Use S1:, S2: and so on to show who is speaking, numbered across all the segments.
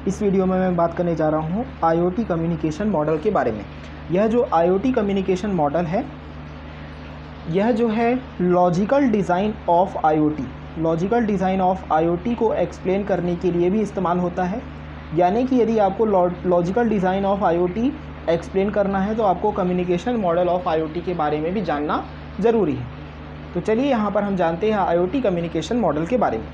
S1: इस वीडियो में मैं बात करने जा रहा हूँ IoT कम्युनिकेशन मॉडल के बारे में। यह जो IoT कम्युनिकेशन मॉडल है, यह जो है लॉजिकल डिज़ाइन ऑफ IoT को एक्सप्लेन करने के लिए भी इस्तेमाल होता है। यानी कि यदि आपको logical design of IoT explain करना है तो आपको कम्युनिकेशन मॉडल ऑफ IoT के बारे में भी जानना ज़रूरी है। तो चलिए यहाँ पर हम जानते हैं IoT कम्युनिकेशन मॉडल के बारे में।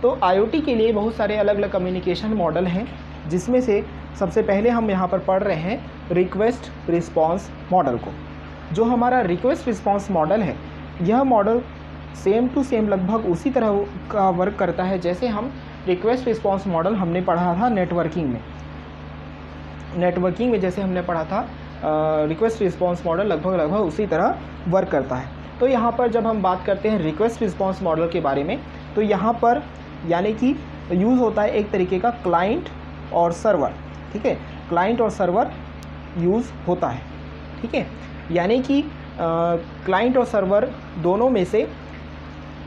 S1: तो IoT के लिए बहुत सारे अलग अलग कम्युनिकेशन मॉडल हैं, जिसमें से सबसे पहले हम यहाँ पर पढ़ रहे हैं रिक्वेस्ट रिस्पॉन्स मॉडल को। जो हमारा रिक्वेस्ट रिस्पॉन्स मॉडल है, यह मॉडल सेम टू सेम लगभग उसी तरह का वर्क करता है जैसे हम रिक्वेस्ट रिस्पॉन्स मॉडल हमने पढ़ा था नेटवर्किंग में जैसे हमने पढ़ा था रिक्वेस्ट रिस्पॉन्स मॉडल लगभग उसी तरह वर्क करता है। तो यहाँ पर जब हम बात करते हैं रिक्वेस्ट रिस्पॉन्स मॉडल के बारे में, तो यहाँ पर यानी कि यूज़ होता है एक तरीके का क्लाइंट और सर्वर। ठीक है, क्लाइंट और सर्वर यूज़ होता है। ठीक है, यानी कि क्लाइंट और सर्वर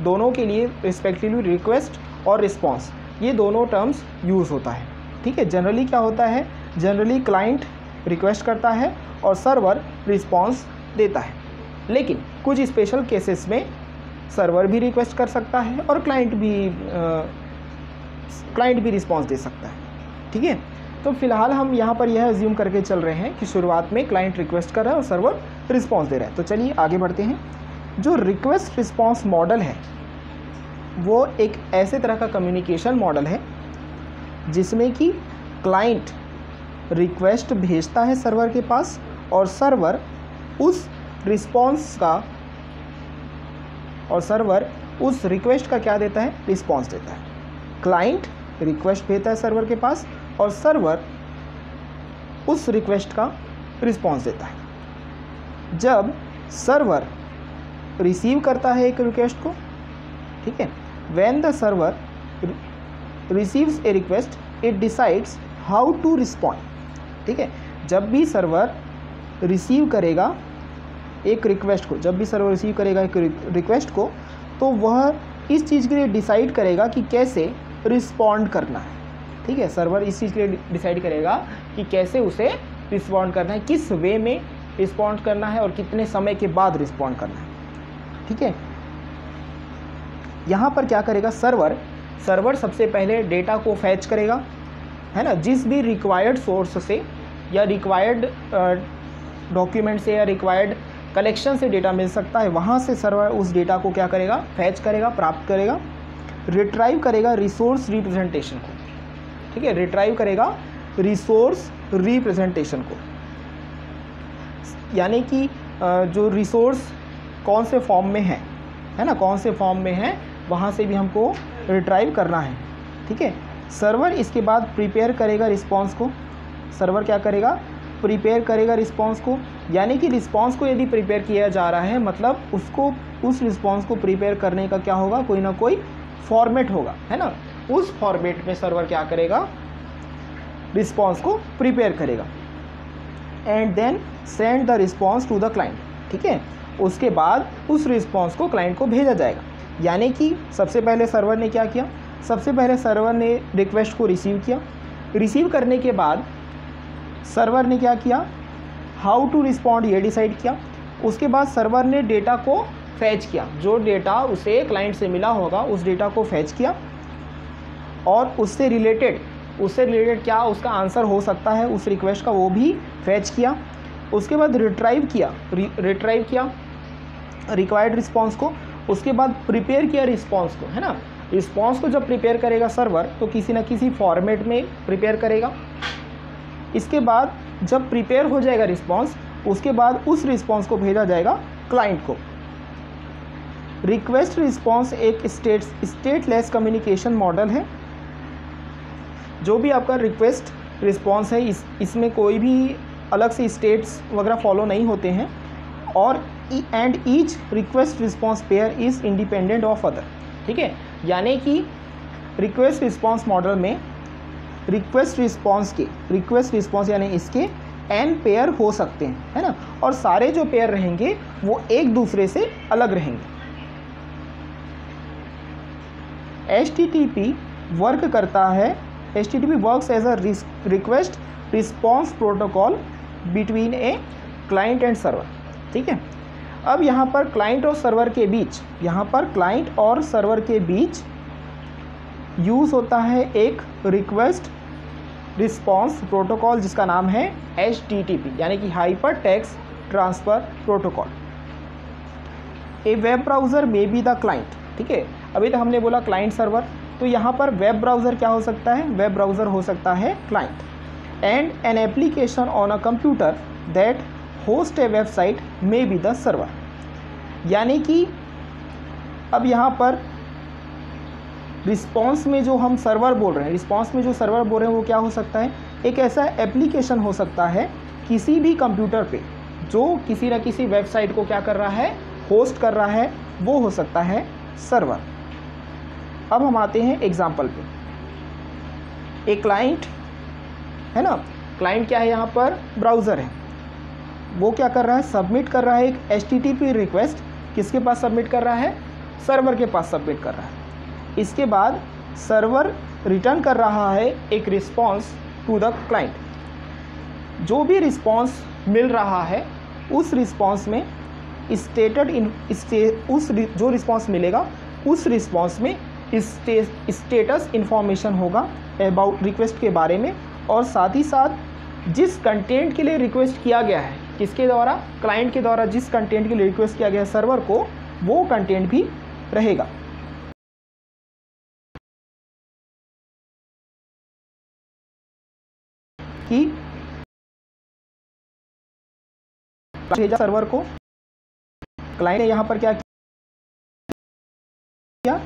S1: दोनों के लिए रिस्पेक्टिवली रिक्वेस्ट और रिस्पॉन्स, ये दोनों टर्म्स यूज़ होता है। ठीक है, जनरली क्या होता है, जनरली क्लाइंट रिक्वेस्ट करता है और सर्वर रिस्पॉन्स देता है। लेकिन कुछ स्पेशल केसेस में सर्वर भी रिक्वेस्ट कर सकता है और क्लाइंट भी रिस्पॉन्स दे सकता है। ठीक है, तो फिलहाल हम यहाँ पर यह अज्यूम करके चल रहे हैं कि शुरुआत में क्लाइंट रिक्वेस्ट कर रहा है और सर्वर रिस्पॉन्स दे रहा है। तो चलिए आगे बढ़ते हैं। जो रिक्वेस्ट रिस्पॉन्स मॉडल है, वो एक ऐसे तरह का कम्युनिकेशन मॉडल है जिसमें कि क्लाइंट रिक्वेस्ट भेजता है सर्वर के पास और सर्वर उस रिक्वेस्ट का क्या देता है, रिस्पॉन्स देता है। क्लाइंट रिक्वेस्ट भेजता है सर्वर के पास और सर्वर उस रिक्वेस्ट का रिस्पॉन्स देता है। जब सर्वर रिसीव करता है एक रिक्वेस्ट को, ठीक है, when the server receives a request it decides how to respond. ठीक है, जब भी सर्वर रिसीव करेगा एक रिक्वेस्ट को, तो वह इस चीज़ के लिए डिसाइड करेगा कि कैसे रिस्पॉन्ड करना है। ठीक है, सर्वर इस चीज़ के लिए डिसाइड करेगा कि कैसे उसे रिस्पॉन्ड करना है, किस वे में रिस्पॉन्ड करना है और कितने समय के बाद रिस्पॉन्ड करना है। ठीक है, यहाँ पर क्या करेगा, सर्वर सबसे पहले डेटा को फैच करेगा, है ना, जिस भी रिक्वायर्ड सोर्स से या रिक्वायर्ड डॉक्यूमेंट से या रिक्वायर्ड कलेक्शन से डेटा मिल सकता है, वहाँ से सर्वर उस डेटा को क्या करेगा, फैच करेगा, प्राप्त करेगा, रिट्राइव करेगा रिसोर्स रिप्रेजेंटेशन को। ठीक है, रिट्राइव करेगा रिसोर्स रिप्रेजेंटेशन को, यानी कि जो रिसोर्स कौन से फॉर्म में है ना, कौन से फॉर्म में है, वहाँ से भी हमको रिट्राइव करना है। ठीक है, सर्वर इसके बाद प्रिपेयर करेगा रिस्पॉन्स को। सर्वर क्या करेगा, प्रिपेयर करेगा रिस्पॉन्स को, यानी कि रिस्पॉन्स को यदि प्रिपेयर किया जा रहा है, मतलब उस रिस्पॉन्स को प्रिपेयर करने का क्या होगा, कोई ना कोई फॉर्मेट होगा, है ना। उस फॉर्मेट में सर्वर क्या करेगा, रिस्पॉन्स को प्रिपेयर करेगा and then send the response to the client. ठीक है, उसके बाद उस रिस्पॉन्स को क्लाइंट को भेजा जाएगा। यानी कि सबसे पहले सर्वर ने क्या किया, सबसे पहले सर्वर ने रिक्वेस्ट को रिसीव किया। रिसीव करने के बाद सर्वर ने क्या किया, हाउ टू रिस्पॉन्ड ये डिसाइड किया। उसके बाद सर्वर ने डेटा को फैच किया, जो डेटा उसे क्लाइंट से मिला होगा उस डेटा को फैच किया और उससे रिलेटेड क्या उसका आंसर हो सकता है उस रिक्वेस्ट का, वो भी फैच किया। उसके बाद रिट्राइव किया रिक्वायर्ड रिस्पॉन्स को। उसके बाद प्रिपेयर किया रिस्पॉन्स को, है ना। रिस्पॉन्स को जब प्रिपेयर करेगा सर्वर, तो किसी न किसी फॉर्मेट में प्रिपेयर करेगा। इसके बाद जब प्रिपेयर हो जाएगा रिस्पॉन्स, उसके बाद उस रिस्पॉन्स को भेजा जाएगा क्लाइंट को। रिक्वेस्ट रिस्पॉन्स एक स्टेटलेस कम्युनिकेशन मॉडल है। जो भी आपका रिक्वेस्ट रिस्पॉन्स है, इसमें कोई भी अलग से स्टेट्स वगैरह फॉलो नहीं होते हैं और and each request response pair is independent of other. ठीक है, यानी कि रिक्वेस्ट रिस्पॉन्स मॉडल में रिक्वेस्ट रिस्पॉन्स यानी इसके n पेयर हो सकते हैं, है ना, और सारे जो पेयर रहेंगे वो एक दूसरे से अलग रहेंगे। HTTP वर्क करता है HTTP works as a request response protocol between a client and server. ठीक है, अब यहाँ पर क्लाइंट और सर्वर के बीच, यहाँ पर क्लाइंट और सर्वर के बीच यूज़ होता है एक रिक्वेस्ट रिस्पॉन्स प्रोटोकॉल जिसका नाम है HTTP, यानी कि hyper text transfer protocol. A web browser may be the client. ठीक है, अभी तक हमने बोला क्लाइंट सर्वर, तो यहाँ पर वेब ब्राउज़र क्या हो सकता है? वेब ब्राउज़र हो सकता है client. And an application on a computer that host A website may be the server. यानी कि अब यहाँ पर रिस्पॉन्स में जो हम सर्वर बोल रहे हैं, रिस्पॉन्स में जो सर्वर बोल रहे हैं वो क्या हो सकता है? एक ऐसा एप्लीकेशन हो सकता है किसी भी कंप्यूटर पे जो किसी न किसी वेबसाइट को क्या कर रहा है? होस्ट कर रहा है, वो हो सकता है सर्वर। अब हम आते हैं एग्जाम्पल पे। एक क्लाइंट है ना, क्लाइंट क्या है यहाँ पर? ब्राउज़र है। वो क्या कर रहा है? सबमिट कर रहा है एक HTTP रिक्वेस्ट। किसके पास सबमिट कर रहा है? सर्वर के पास सबमिट कर रहा है। इसके बाद सर्वर रिटर्न कर रहा है एक रिस्पॉन्स टू द क्लाइंट। जो भी रिस्पॉन्स मिल रहा है उस रिस्पॉन्स में जो रिस्पॉन्स मिलेगा उस रिस्पॉन्स में स्टेटस इन्फॉर्मेशन होगा अबाउट रिक्वेस्ट के बारे में, और साथ ही साथ जिस कंटेंट के लिए रिक्वेस्ट किया गया है, किसके द्वारा? क्लाइंट के द्वारा जिस कंटेंट के लिए रिक्वेस्ट किया गया है सर्वर को, वो कंटेंट भी रहेगा। कि भेजा सर्वर को, क्लाइंट ने यहाँ पर क्या किया?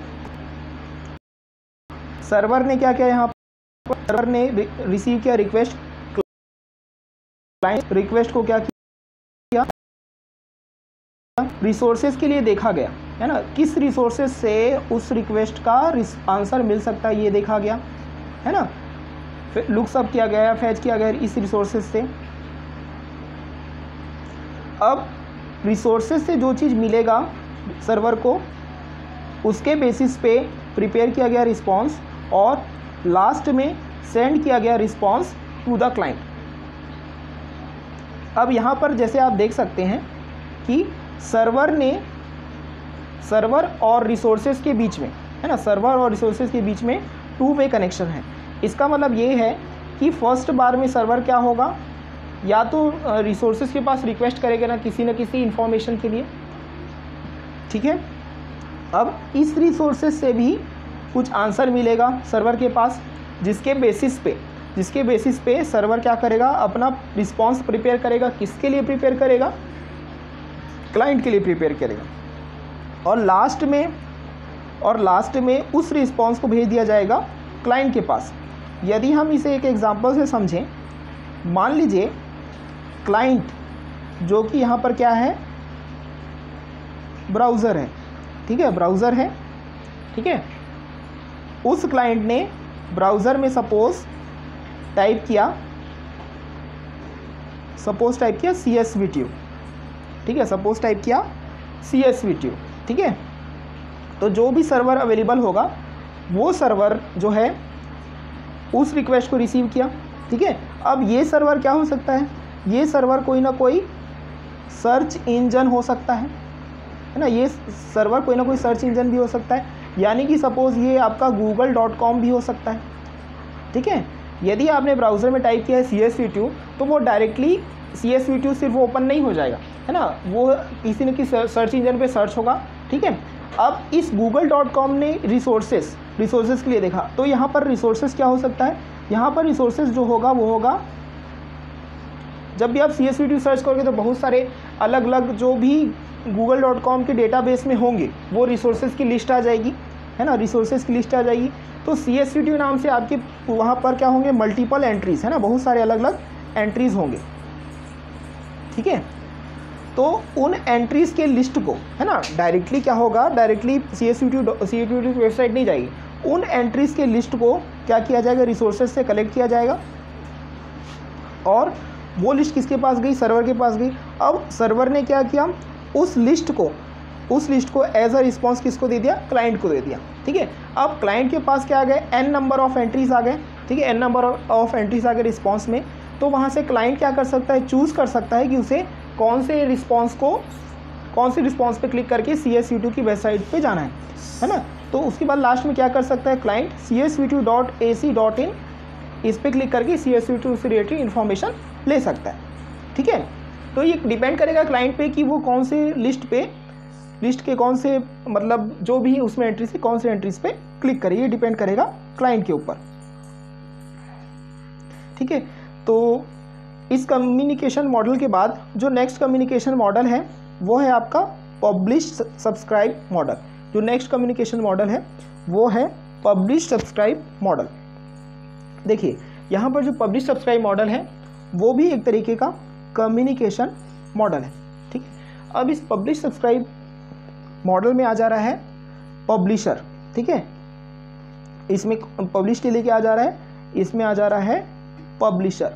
S1: सर्वर ने क्या किया? यहाँ पर सर्वर ने रिसीव किया रिक्वेस्ट, क्लाइंट रिक्वेस्ट को क्या किया? रिसोर्सेज के लिए देखा गया, है ना, किस रिसोर्सेज से उस रिक्वेस्ट का आंसर मिल सकता है ये देखा गया, है ना। फिर लुक्सअप किया गया, फैच किया गया इस रिसोर्सेज से। अब रिसोर्सेज से जो चीज़ मिलेगा सर्वर को, उसके बेसिस पे प्रिपेयर किया गया रिस्पॉन्स, और लास्ट में सेंड किया गया रिस्पॉन्स टू द क्लाइंट। अब यहाँ पर जैसे आप देख सकते हैं कि सर्वर और रिसोर्सेज के बीच में, है ना, सर्वर और रिसोर्सेज के बीच में टू वे कनेक्शन है। इसका मतलब ये है कि फर्स्ट बार में सर्वर क्या होगा, या तो रिसोर्सेज के पास रिक्वेस्ट करेगा ना किसी इन्फॉर्मेशन के लिए, ठीक है। अब इस रिसोर्सेज से भी कुछ आंसर मिलेगा सर्वर के पास, जिसके बेसिस पे सर्वर क्या करेगा, अपना रिस्पॉन्स प्रिपेयर करेगा। किसके लिए प्रिपेयर करेगा? क्लाइंट के लिए प्रिपेयर करेगा। और लास्ट में उस रिस्पॉन्स को भेज दिया जाएगा क्लाइंट के पास। यदि हम इसे एक एग्जांपल से समझें, मान लीजिए क्लाइंट जो कि यहाँ पर क्या है, ब्राउज़र है, ठीक है, ब्राउज़र है, ठीक है। उस क्लाइंट ने ब्राउज़र में सपोज टाइप किया CSV2, ठीक है, सपोज टाइप किया CSV2, ठीक है। तो जो भी सर्वर अवेलेबल होगा वो सर्वर जो है उस रिक्वेस्ट को रिसीव किया, ठीक है। अब ये सर्वर क्या हो सकता है? ये सर्वर कोई ना कोई सर्च इंजन हो सकता है ना, ये सर्वर कोई ना कोई सर्च इंजन भी हो सकता है। यानी कि सपोज़ ये आपका google.com भी हो सकता है, ठीक है। यदि आपने ब्राउज़र में टाइप किया है CSV2, तो वो डायरेक्टली CSV2 सिर्फ ओपन नहीं हो जाएगा, है ना, वो किसी न किसी सर्च इंजन पे सर्च होगा, ठीक है। अब इस google.com ने रिसोर्सेज के लिए देखा, तो यहाँ पर रिसोर्सेज क्या हो सकता है? यहाँ पर रिसोर्सेज जो होगा वो होगा, जब भी आप CSV2 सर्च करोगे तो बहुत सारे अलग अलग जो भी google.com के डेटाबेस में होंगे वो रिसोर्सेज की लिस्ट आ जाएगी, है ना, रिसोर्सेज की लिस्ट आ जाएगी। तो CSV2 नाम से आपके वहाँ पर क्या होंगे, मल्टीपल एंट्रीज़, है ना, बहुत सारे अलग अलग एंट्रीज़ होंगे, ठीक है। तो उन एंट्रीज़ के लिस्ट को, है ना, डायरेक्टली क्या होगा, डायरेक्टली CSV2 की वेबसाइट नहीं जाएगी, उन एंट्रीज़ के लिस्ट को क्या किया जाएगा, रिसोर्सेज से कलेक्ट किया जाएगा, और वो लिस्ट किसके पास गई? सर्वर के पास गई। अब सर्वर ने क्या किया, उस लिस्ट को उस लिस्ट को एज अ रिस्पॉन्स किसको दे दिया, क्लाइंट को दे दिया। ठीक है, अब क्लाइंट के पास क्या आ गए, n नंबर ऑफ एंट्रीज आ गए। ठीक है, n नंबर ऑफ एंट्रीज आ गए रिस्पॉन्स में। तो वहाँ से क्लाइंट क्या कर सकता है, चूज़ कर सकता है कि उसे कौन से रिस्पॉन्स पे क्लिक करके CSV2 की वेबसाइट पे जाना है ना। तो उसके बाद लास्ट में क्या कर सकता है क्लाइंट, csv2.ac.in इस पर क्लिक करके CSV2 से रिलेटेड इन्फॉर्मेशन ले सकता है। ठीक है, तो ये डिपेंड करेगा क्लाइंट पे कि वो कौन से लिस्ट के कौन से मतलब जो भी उसमें एंट्री से कौन से एंट्रीज पे क्लिक करे, ये डिपेंड करेगा क्लाइंट के ऊपर। ठीक है, तो इस कम्युनिकेशन मॉडल के बाद जो नेक्स्ट कम्युनिकेशन मॉडल है वो है आपका पब्लिश सब्सक्राइब मॉडल। जो नेक्स्ट कम्युनिकेशन मॉडल है वो है पब्लिश सब्सक्राइब मॉडल। देखिए यहाँ पर जो पब्लिश सब्सक्राइब मॉडल है वो भी एक तरीके का कम्युनिकेशन मॉडल है। ठीक है, अब इस पब्लिश सब्सक्राइब मॉडल में आ जा रहा है पब्लिशर। ठीक है, इसमें पब्लिश के लिए क्या आ जा रहा है, इसमें आ जा रहा है पब्लिशर।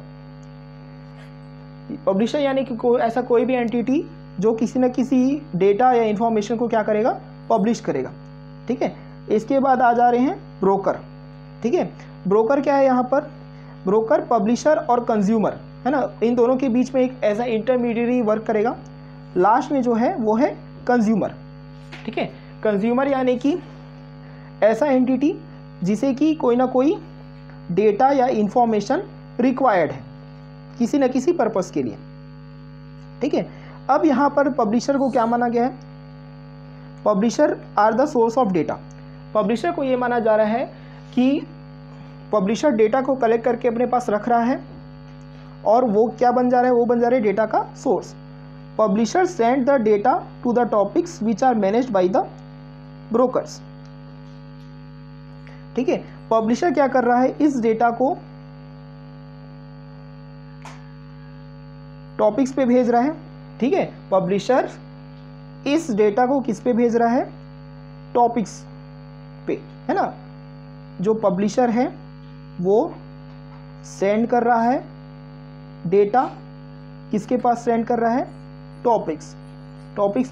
S1: पब्लिशर यानी कि ऐसा कोई भी एंटिटी जो किसी न किसी डेटा या इंफॉर्मेशन को क्या करेगा, पब्लिश करेगा। ठीक है, इसके बाद आ जा रहे हैं ब्रोकर। ठीक है, ब्रोकर क्या है, यहाँ पर ब्रोकर पब्लिशर और कंज्यूमर है ना, इन दोनों के बीच में एक ऐसा इंटरमीडिएरी वर्क करेगा। लास्ट में जो है वो है कंज्यूमर। ठीक है, कंज्यूमर यानी कि ऐसा एंटिटी जिसे कि कोई ना कोई डेटा या इंफॉर्मेशन रिक्वायर्ड है किसी न किसी पर्पस के लिए। ठीक है, अब यहाँ पर पब्लिशर को क्या माना गया है, publisher are the source of data. Publisher को ये माना जा रहा है कि पब्लिशर डेटा को कलेक्ट करके अपने पास रख रहा है और वो क्या बन जा रहा है, वो बन जा रहा है डेटा का source. Publisher send the data to the topics which are managed by the brokers. ठीक है, पब्लिशर क्या कर रहा है, इस डेटा को टॉपिक्स पे भेज रहा है। ठीक है, पब्लिशर इस डेटा को किस पे भेज रहा है, टॉपिक्स पे, है ना। जो पब्लिशर है वो सेंड कर रहा है डेटा, किसके पास सेंड कर रहा है, टॉपिक्स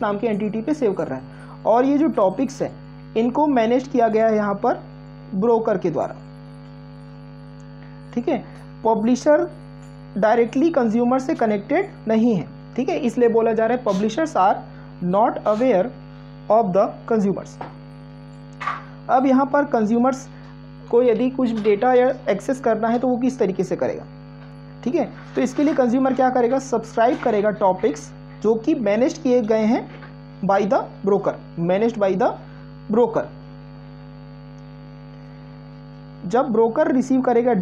S1: नाम के एंटिटी पे सेव कर रहा है। और ये जो टॉपिक्स है इनको मैनेज किया गया है यहाँ पर ब्रोकर के द्वारा। ठीक है, पब्लिशर डायरेक्टली कंज्यूमर से कनेक्टेड नहीं है। ठीक है, इसलिए बोला जा रहा है publishers are not aware of the consumers. अब यहाँ पर कंज्यूमर्स को यदि कुछ डेटा या एक्सेस करना है तो वो किस तरीके से करेगा। ठीक है, तो इसके लिए कंज्यूमर क्या करेगा, सब्सक्राइब करेगा टॉपिक्स जो कि मैनेज किए गए हैं by the broker, managed by the broker. जब ब्रोकर रिसीव करेगा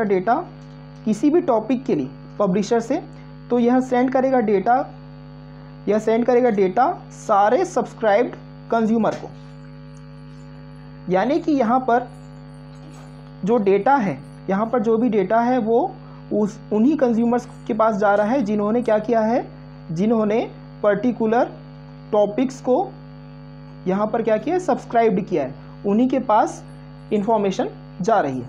S1: डेटा किसी भी टॉपिक के लिए पब्लिशर से, तो यह सेंड करेगा डेटा सारे सब्सक्राइब्ड कंज्यूमर को। यानी कि यहाँ पर जो डेटा है, यहाँ पर जो भी डेटा है वो उन्हीं कंज्यूमर्स के पास जा रहा है जिन्होंने क्या किया है, जिन्होंने पर्टिकुलर टॉपिक्स को यहाँ पर क्या किया है, सब्सक्राइब्ड किया है, उन्हीं के पास इंफॉर्मेशन जा रही है।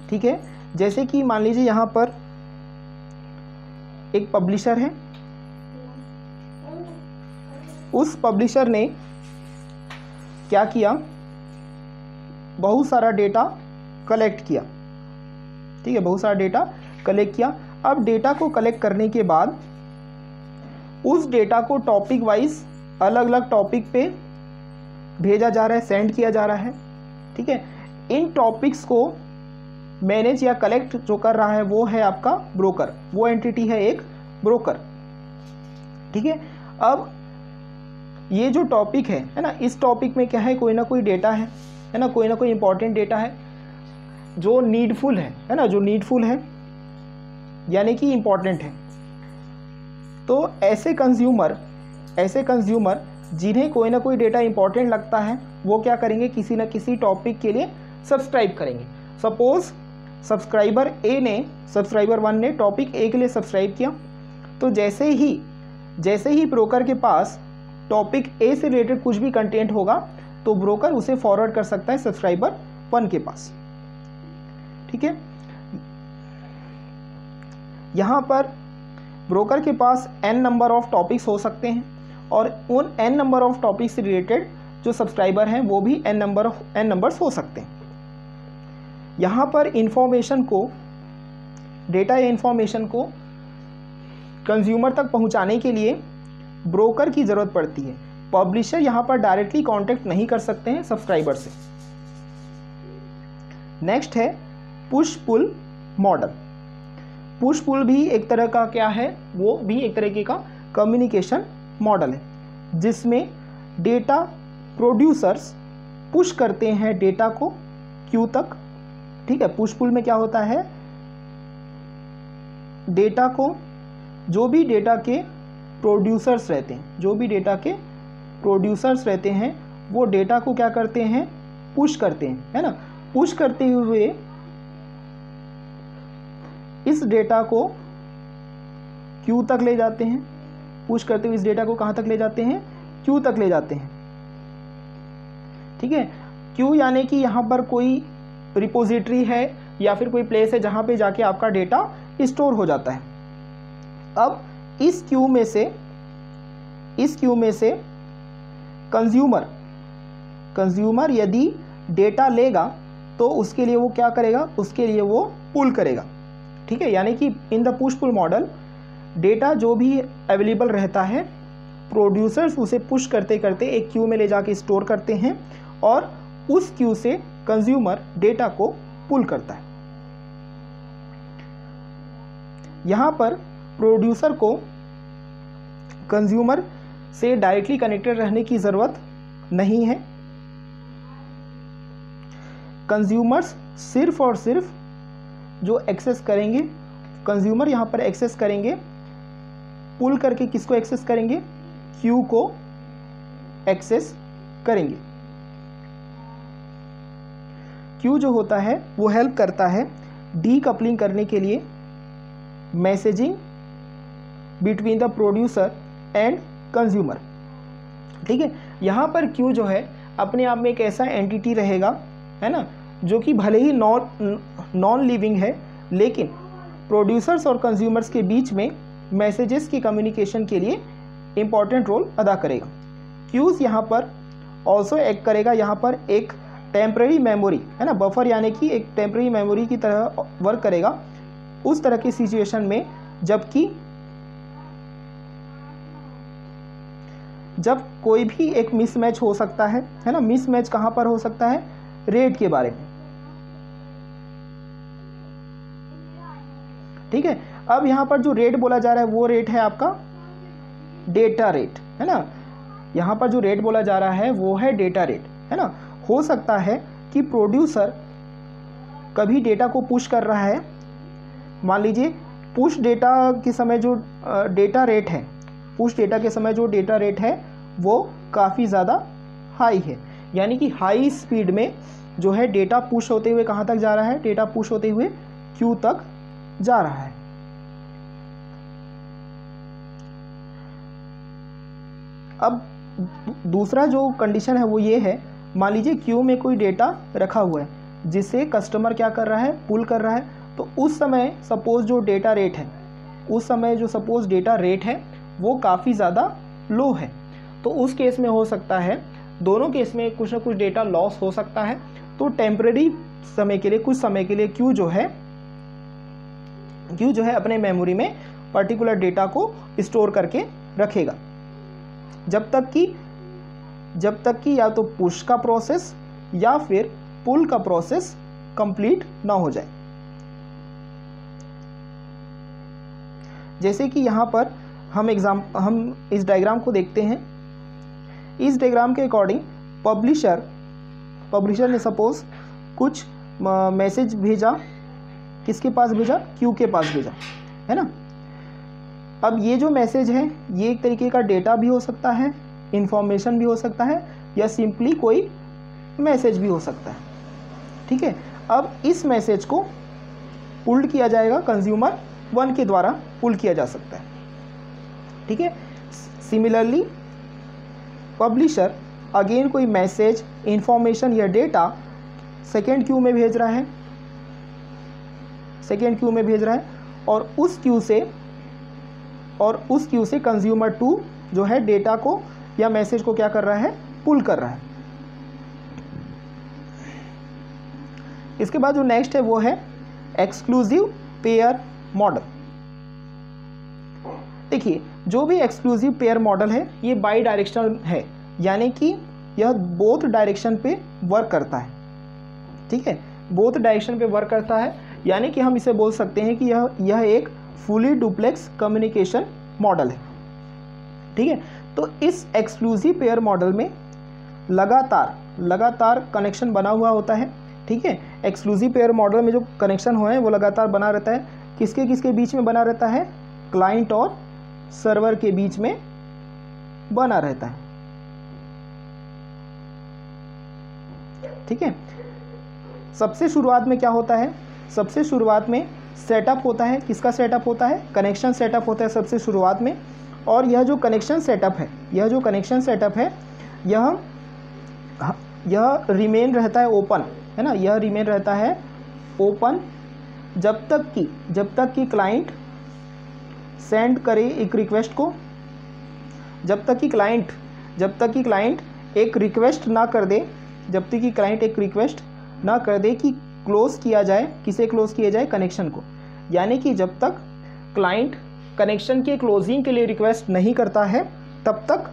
S1: ठीक है, जैसे कि मान लीजिए यहाँ पर एक पब्लिशर है, उस पब्लिशर ने क्या किया, बहुत सारा डेटा कलेक्ट किया। ठीक है, बहुत सारा डेटा कलेक्ट किया। अब डेटा को कलेक्ट करने के बाद उस डेटा को टॉपिक वाइज अलग अलग टॉपिक पे भेजा जा रहा है, सेंड किया जा रहा है। ठीक है, इन टॉपिक्स को मैनेज या कलेक्ट जो कर रहा है वो है आपका ब्रोकर, वो एंटिटी है एक ब्रोकर। ठीक है, अब ये जो टॉपिक है ना, इस टॉपिक में क्या है, कोई ना कोई डेटा है ना, कोई ना कोई इंपॉर्टेंट डेटा है जो नीडफुल है ना, जो नीडफुल है यानी कि इंपॉर्टेंट है। तो ऐसे कंज्यूमर जिन्हें कोई ना कोई डेटा इंपॉर्टेंट लगता है वो क्या करेंगे, किसी न किसी टॉपिक के लिए सब्सक्राइब करेंगे। सपोज सब्सक्राइबर 1 ने टॉपिक ए के लिए सब्सक्राइब किया, तो जैसे ही ब्रोकर के पास टॉपिक ए से रिलेटेड कुछ भी कंटेंट होगा तो ब्रोकर उसे फॉरवर्ड कर सकता है सब्सक्राइबर 1 के पास। ठीक है, यहाँ पर ब्रोकर के पास n नंबर ऑफ टॉपिक्स हो सकते हैं और उन n नंबर ऑफ टॉपिक्स से रिलेटेड जो सब्सक्राइबर हैं वो भी n नंबर्स हो सकते हैं। यहाँ पर इंफॉर्मेशन को, डेटा या इंफॉर्मेशन को कंज्यूमर तक पहुँचाने के लिए ब्रोकर की ज़रूरत पड़ती है। पब्लिशर यहाँ पर डायरेक्टली कांटेक्ट नहीं कर सकते हैं सब्सक्राइबर से। नेक्स्ट है push pull model. Push pull भी एक तरह का क्या है, वो भी एक तरीके का कम्युनिकेशन मॉडल है, जिसमें डेटा प्रोड्यूसर्स पुश करते हैं डेटा को क्यू तक। ठीक है, पुश पुल में क्या होता है, डेटा को, जो भी डेटा के प्रोड्यूसर्स रहते हैं, जो भी डेटा के प्रोड्यूसर्स रहते हैं वो डेटा को क्या करते हैं, पुश करते हैं, है ना। पुश करते हुए इस डेटा को क्यू तक ले जाते हैं। पुश करते हुए इस डेटा को कहाँ तक ले जाते हैं, क्यू तक ले जाते हैं। ठीक है, क्यू यानी कि यहाँ पर कोई रिपोजिटरी है या फिर कोई प्लेस है जहाँ पे जाके आपका डेटा स्टोर हो जाता है। अब इस क्यू में से कंज्यूमर यदि डेटा लेगा तो उसके लिए वो क्या करेगा, उसके लिए वो पुल करेगा। ठीक है, यानी कि in the push pull model data जो भी अवेलेबल रहता है, प्रोड्यूसर्स उसे पुश करते करते एक क्यू में ले जाके स्टोर करते हैं और उस क्यू से कंज्यूमर डेटा को पुल करता है। यहाँ पर प्रोड्यूसर को कंज्यूमर से डायरेक्टली कनेक्टेड रहने की ज़रूरत नहीं है। कंज्यूमर्स सिर्फ और सिर्फ जो एक्सेस करेंगे, कंज्यूमर यहाँ पर एक्सेस करेंगे, पुल करके किसको एक्सेस करेंगे, क्यू को एक्सेस करेंगे। क्यू जो होता है वो हेल्प करता है डीकपलिंग करने के लिए, messaging between the producer and consumer. ठीक है, यहाँ पर क्यू जो है अपने आप में एक ऐसा एंटिटी रहेगा, है ना, जो कि भले ही नॉन लिविंग है, लेकिन प्रोड्यूसर्स और कंज्यूमर्स के बीच में मैसेजेस की कम्युनिकेशन के लिए इम्पॉर्टेंट रोल अदा करेगा। क्यूज़ यहाँ पर ऑल्सो एक्ट करेगा, यहाँ पर एक टेम्परेरी मेमोरी, है ना, बफर यानी कि एक टेम्परेरी मेमोरी की तरह वर्क करेगा उस तरह की सिचुएशन में जब कोई भी एक मिसमैच हो सकता है ना। मिसमैच कहाँ पर हो सकता है, रेट के बारे में। ठीक है, अब यहाँ पर जो रेट बोला जा रहा है वो रेट है आपका डेटा रेट, है ना। यहाँ पर जो रेट बोला जा रहा है वो है डेटा रेट, है ना। हो सकता है कि प्रोड्यूसर कभी डेटा को पुश कर रहा है, मान लीजिए पुश डेटा के समय जो डेटा रेट है, पुश डेटा के समय जो डेटा रेट है वो काफ़ी ज़्यादा हाई है, यानी कि हाई स्पीड में जो है डेटा पुश होते हुए कहाँ तक जा रहा है, डेटा पुश होते हुए क्यू तक जा रहा है। अब दूसरा जो कंडीशन है वो ये है, मान लीजिए क्यू में कोई डेटा रखा हुआ है जिसे कस्टमर क्या कर रहा है, पुल कर रहा है। तो उस समय सपोज जो डेटा रेट है, उस समय जो सपोज डेटा रेट है वो काफ़ी ज़्यादा लो है, तो उस केस में हो सकता है, दोनों केस में कुछ ना कुछ डेटा लॉस हो सकता है। तो टेम्परेरी समय के लिए, कुछ समय के लिए क्यू जो है अपने मेमोरी में पर्टिकुलर डेटा को स्टोर करके रखेगा, जब तक कि या तो पुश का प्रोसेस या फिर पुल का प्रोसेस कंप्लीट ना हो जाए। जैसे कि यहाँ पर हम इस डायग्राम को देखते हैं। इस डायग्राम के अकॉर्डिंग पब्लिशर ने सपोज कुछ मैसेज भेजा, किसके पास भेजा, क्यू के पास भेजा, है ना। अब ये जो मैसेज है ये एक तरीके का डेटा भी हो सकता है, इंफॉर्मेशन भी हो सकता है, या सिंपली कोई मैसेज भी हो सकता है। ठीक है, अब इस मैसेज को पुल्ड किया जाएगा, कंज्यूमर 1 के द्वारा पुल किया जा सकता है। ठीक है, सिमिलरली पब्लिशर अगेन कोई मैसेज, इंफॉर्मेशन या डेटा सेकेंड क्यू में भेज रहा है, और उस क्यू से कंज्यूमर 2 जो है डेटा को या मैसेज को क्या कर रहा है, पुल कर रहा है। इसके बाद जो नेक्स्ट है वो है एक्सक्लूसिव पेयर मॉडल। देखिए जो भी एक्सक्लूसिव पेयर मॉडल है ये बाई डायरेक्शनल है, यानी कि यह बोथ डायरेक्शन पे वर्क करता है। ठीक है, बोथ डायरेक्शन पे वर्क करता है, यानी कि हम इसे बोल सकते हैं कि यह एक फुली डुप्लेक्स कम्युनिकेशन मॉडल है। ठीक है, तो इस एक्सक्लूसिव पेयर मॉडल में लगातार कनेक्शन बना हुआ होता है। ठीक है, एक्सक्लूसिव पेयर मॉडल में जो कनेक्शन हुए हैं वो लगातार बना रहता है। किसके बीच में बना रहता है, क्लाइंट और सर्वर के बीच में बना रहता है। ठीक है, सबसे शुरुआत में क्या होता है, सबसे शुरुआत में सेटअप होता है। किसका सेटअप होता है, कनेक्शन सेटअप होता है सबसे शुरुआत में। और यह जो कनेक्शन सेटअप है यह रिमेन रहता है ओपन, है ना, यह रिमेन रहता है ओपन जब तक कि क्लाइंट सेंड करे एक रिक्वेस्ट को, जब तक कि क्लाइंट एक रिक्वेस्ट ना कर दे, कि क्लोज किया जाए, किसे क्लोज किया जाए, कनेक्शन को। यानी कि जब तक क्लाइंट कनेक्शन के क्लोजिंग के लिए रिक्वेस्ट नहीं करता है तब तक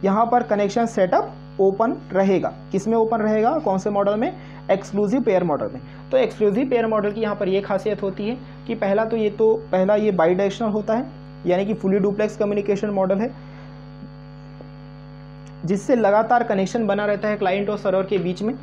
S1: यहाँ पर कनेक्शन सेटअप ओपन रहेगा। किस में ओपन रहेगा, कौन से मॉडल में, एक्सक्लूसिव पेयर मॉडल में। तो एक्सक्लूसिव पेयर मॉडल की यहाँ पर ये खासियत होती है कि पहला ये बाई डायरेक्शनल होता है, यानी कि फुली डुप्लेक्स कम्युनिकेशन मॉडल है, जिससे लगातार कनेक्शन बना रहता है क्लाइंट और सर्वर के बीच में।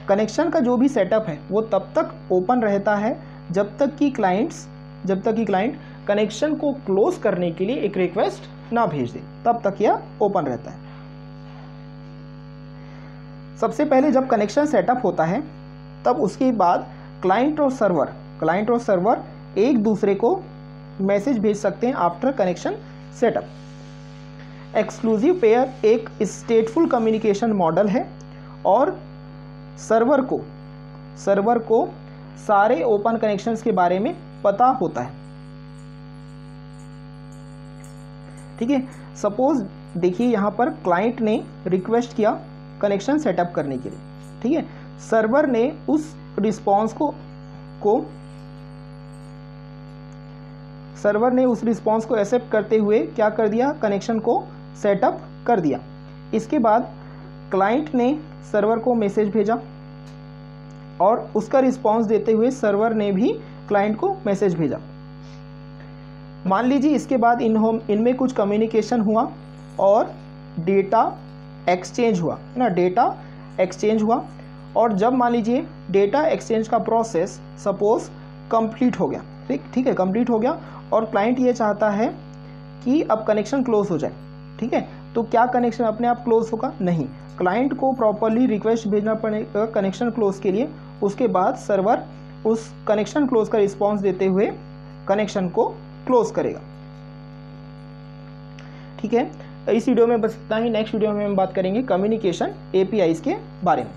S1: कनेक्शन का जो भी सेटअप है वो तब तक ओपन रहता है जब तक कि क्लाइंट कनेक्शन को क्लोज करने के लिए एक रिक्वेस्ट ना भेज दे, तब तक यह ओपन रहता है। सबसे पहले जब कनेक्शन सेटअप होता है तब उसके बाद क्लाइंट और सर्वर एक दूसरे को मैसेज भेज सकते हैं after connection setup. Exclusive pair एक स्टेटफुल कम्युनिकेशन मॉडल है और सर्वर को सारे ओपन कनेक्शंस के बारे में पता होता है। ठीक है, सपोज देखिए यहाँ पर क्लाइंट ने रिक्वेस्ट किया कनेक्शन सेटअप करने के लिए। ठीक है, सर्वर ने उस रिस्पॉन्स को एक्सेप्ट करते हुए क्या कर दिया, कनेक्शन को सेटअप कर दिया। इसके बाद क्लाइंट ने सर्वर को मैसेज भेजा और उसका रिस्पॉन्स देते हुए सर्वर ने भी क्लाइंट को मैसेज भेजा। मान लीजिए इसके बाद इनमें कुछ कम्युनिकेशन हुआ और डेटा एक्सचेंज हुआ, है ना, डेटा एक्सचेंज हुआ। और जब मान लीजिए डेटा एक्सचेंज का प्रोसेस सपोज कंप्लीट हो गया, ठीक है, कंप्लीट हो गया और क्लाइंट ये चाहता है कि अब कनेक्शन क्लोज हो जाए। ठीक है, तो क्या कनेक्शन अपने आप क्लोज होगा, नहीं, क्लाइंट को प्रॉपरली रिक्वेस्ट भेजना पड़ेगा कनेक्शन क्लोज के लिए। उसके बाद सर्वर उस कनेक्शन क्लोज का रिस्पॉन्स देते हुए कनेक्शन को क्लोज करेगा। ठीक है, इस वीडियो में बस इतना ही। नेक्स्ट वीडियो में हम बात करेंगे कम्युनिकेशन एपीआईज के बारे में।